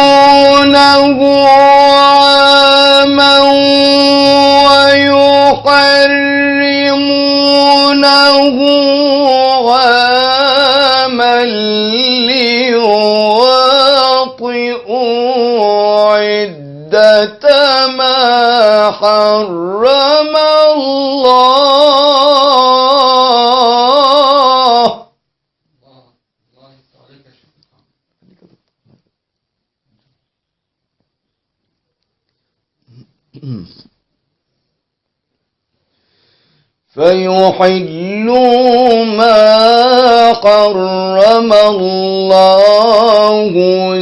يحلونه عاما ويحرمونه عاما ليواطئوا عدة ما حرم الله. فيحلوا ما حرم الله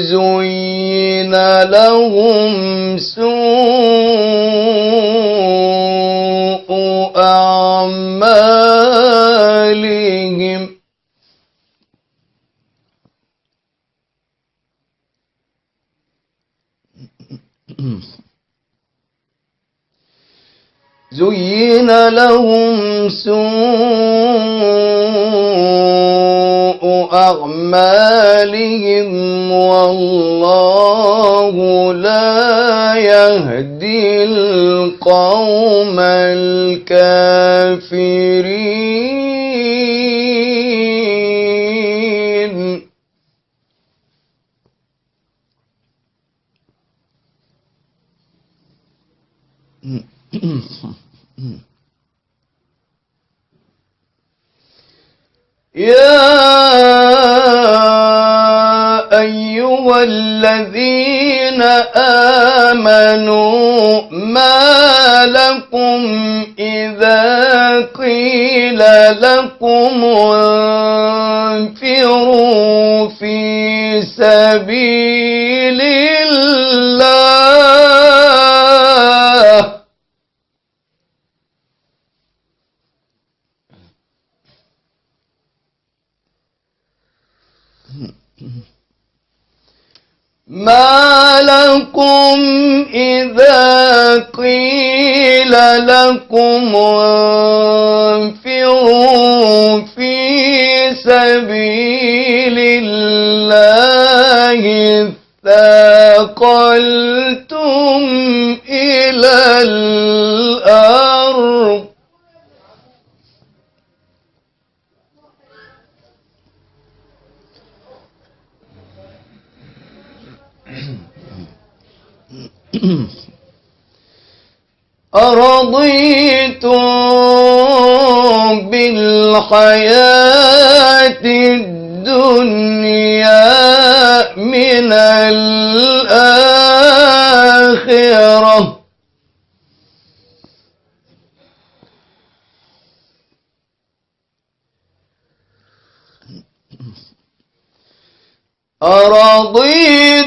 زين لهم سوء أعمالهم زين لهم سوء أعمالهم والله لا يهدي القوم الكافرين. يا أيها الذين آمنوا ما لكم إذا قيل لكم انفروا في سبيل الله ما لكم إذا قيل لكم انفروا في سبيل الله اثاقلتم إلى الأرض أرضيتم بالحياة الدنيا من الآخرة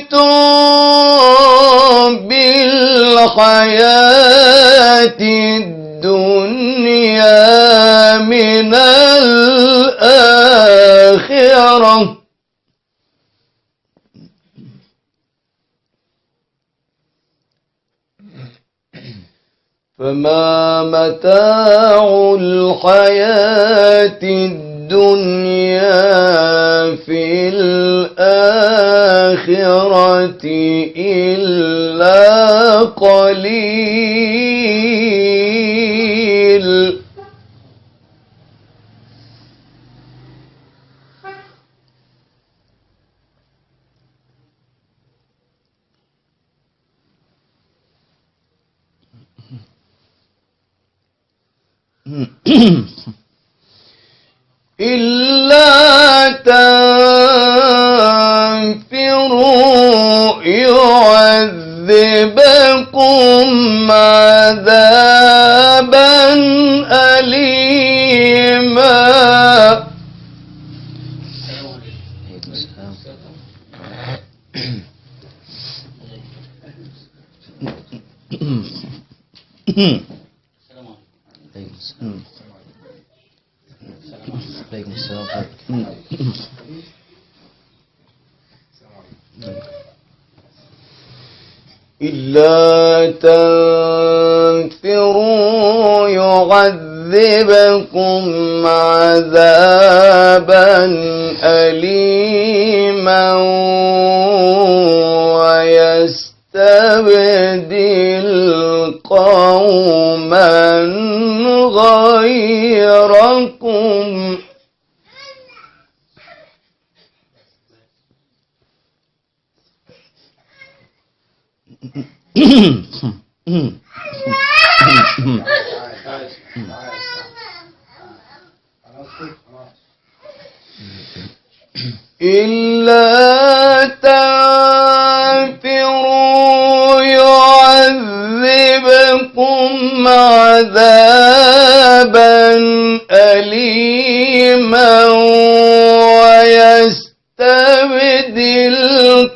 أرضيتم بالحياة الدنيا من الآخرة فما متاع الحياة الدنيا في الآخرة إلا قليل إلا تنفروا يعذبكم عذابا أليما. عليكم السلام. إلا تنفروا يعذبكم يعذبكم عذابا أليما ويستبدل قوما غيركم إلا تنفروا يعذبكم عذابا أليما ويستبدل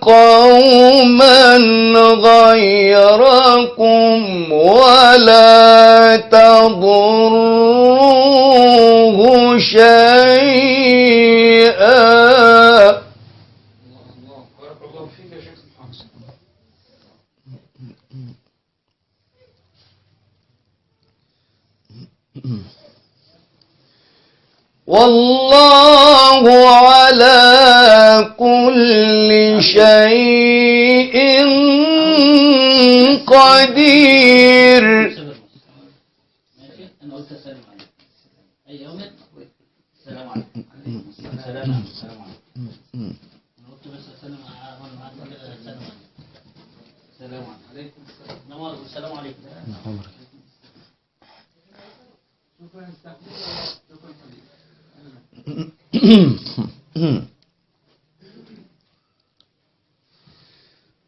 قوما غيركم ولا تضروه شيئا. والله على كل شيء قدير. أنا قلت السلام عليكم. أي يوم السلام عليكم. السلام عليكم. أنا قلت بس السلام عليكم. السلام عليكم. السلام عليكم.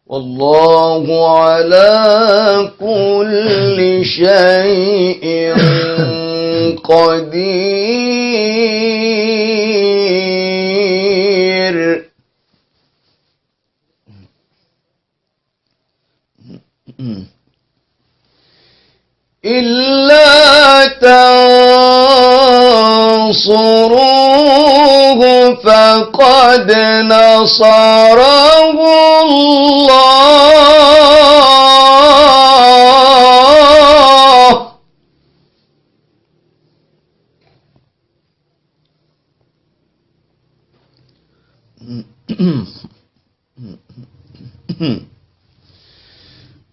والله على كل شيء قدير. إلا تنصروه فقد نصره الله.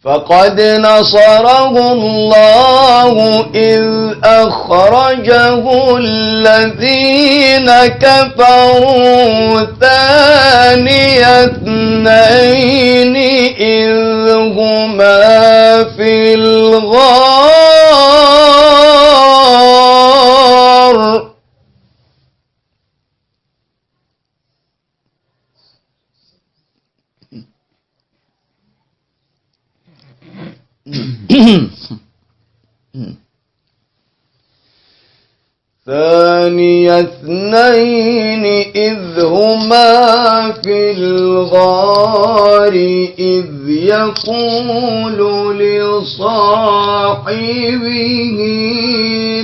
فقد نصره الله إذ أخرجه الذين كفروا ثاني اثنين إذ هما في الغار ثاني اثنين إذ هما في الغار إذ يقول لصاحبه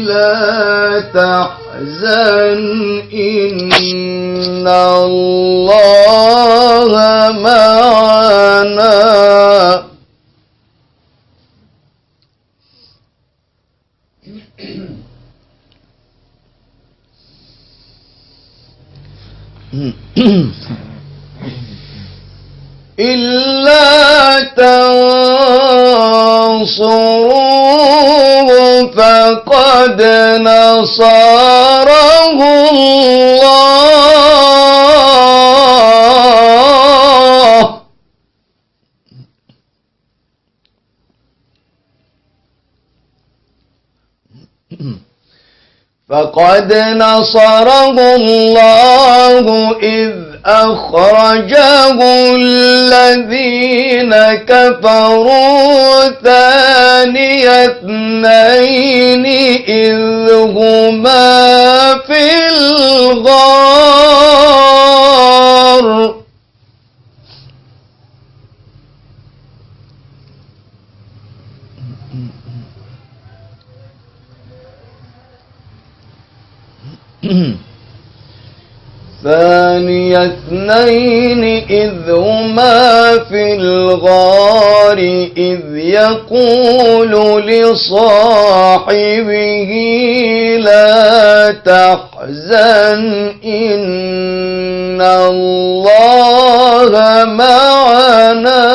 لا تحزن إن الله معنا. إلا تنصروه فقد نصره الله. فقد نصره الله إذ أخرجه الذين كفروا ثاني اثنين إذ هما في الغار ثاني اثنين إذ هما في الغار إذ يقول لصاحبه لا تحزن إن الله معنا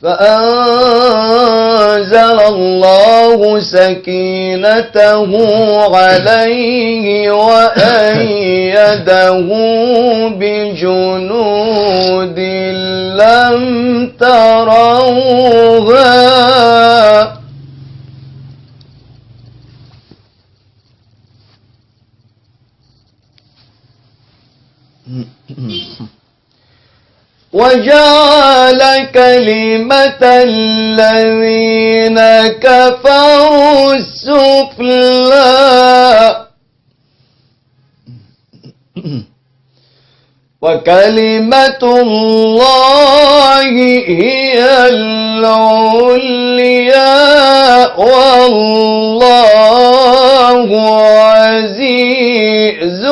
فأنزل الله سكينته عليه وأيده بجنود لم تروها وجعل كلمة الذين كفروا السفلى وكلمة الله هي العليا والله عزيز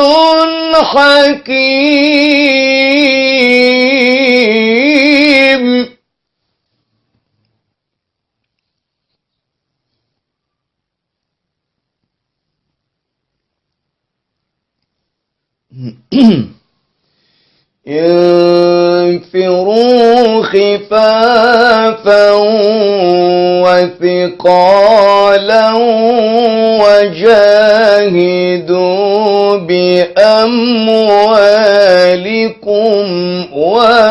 حكيم. انفروا خفافا وثقالا وجاهدوا بأموالكم وأنفسكم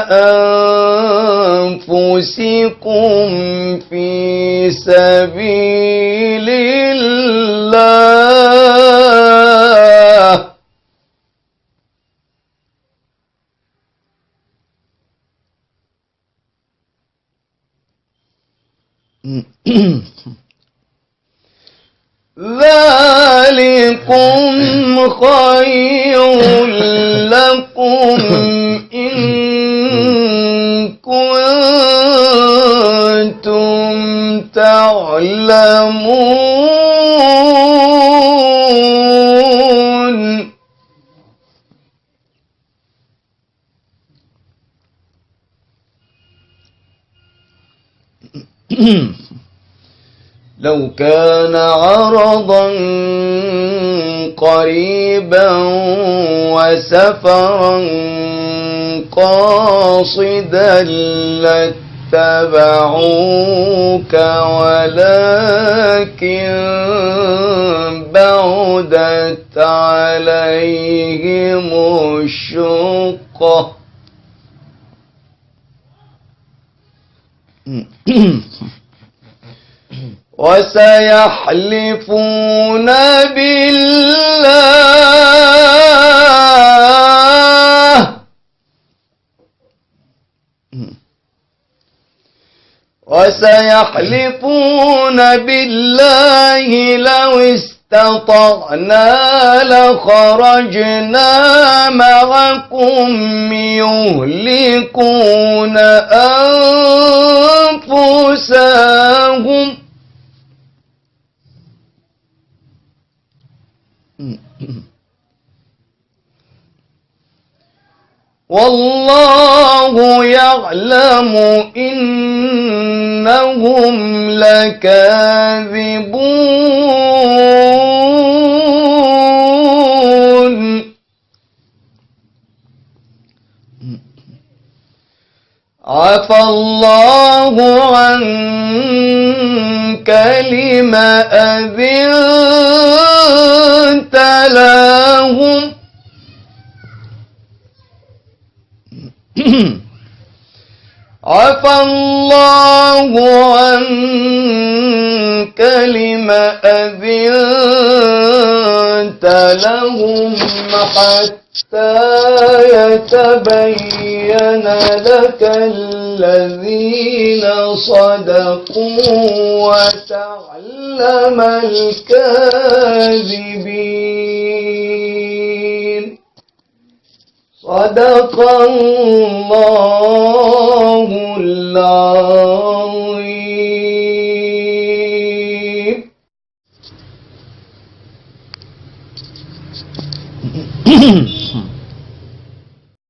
في سبيل الله ذلكم خير لكم إن كنتم تعلمون. لو كان عرضا قريبا وسفرا قاصدا لاتبعوك ولكن بعدت عليهم الشقة وسيحلفون بالله لو استطعنا لخرجنا معكم يهلكون أنفسهم والله يعلم إنهم لكاذبون. عفى الله عنك لم أذنت لهم عفى الله عنك لم أذنت لهم حتى يتبين لك الذين صدقوا وتعلم الكاذبين. صدق الله العظيم.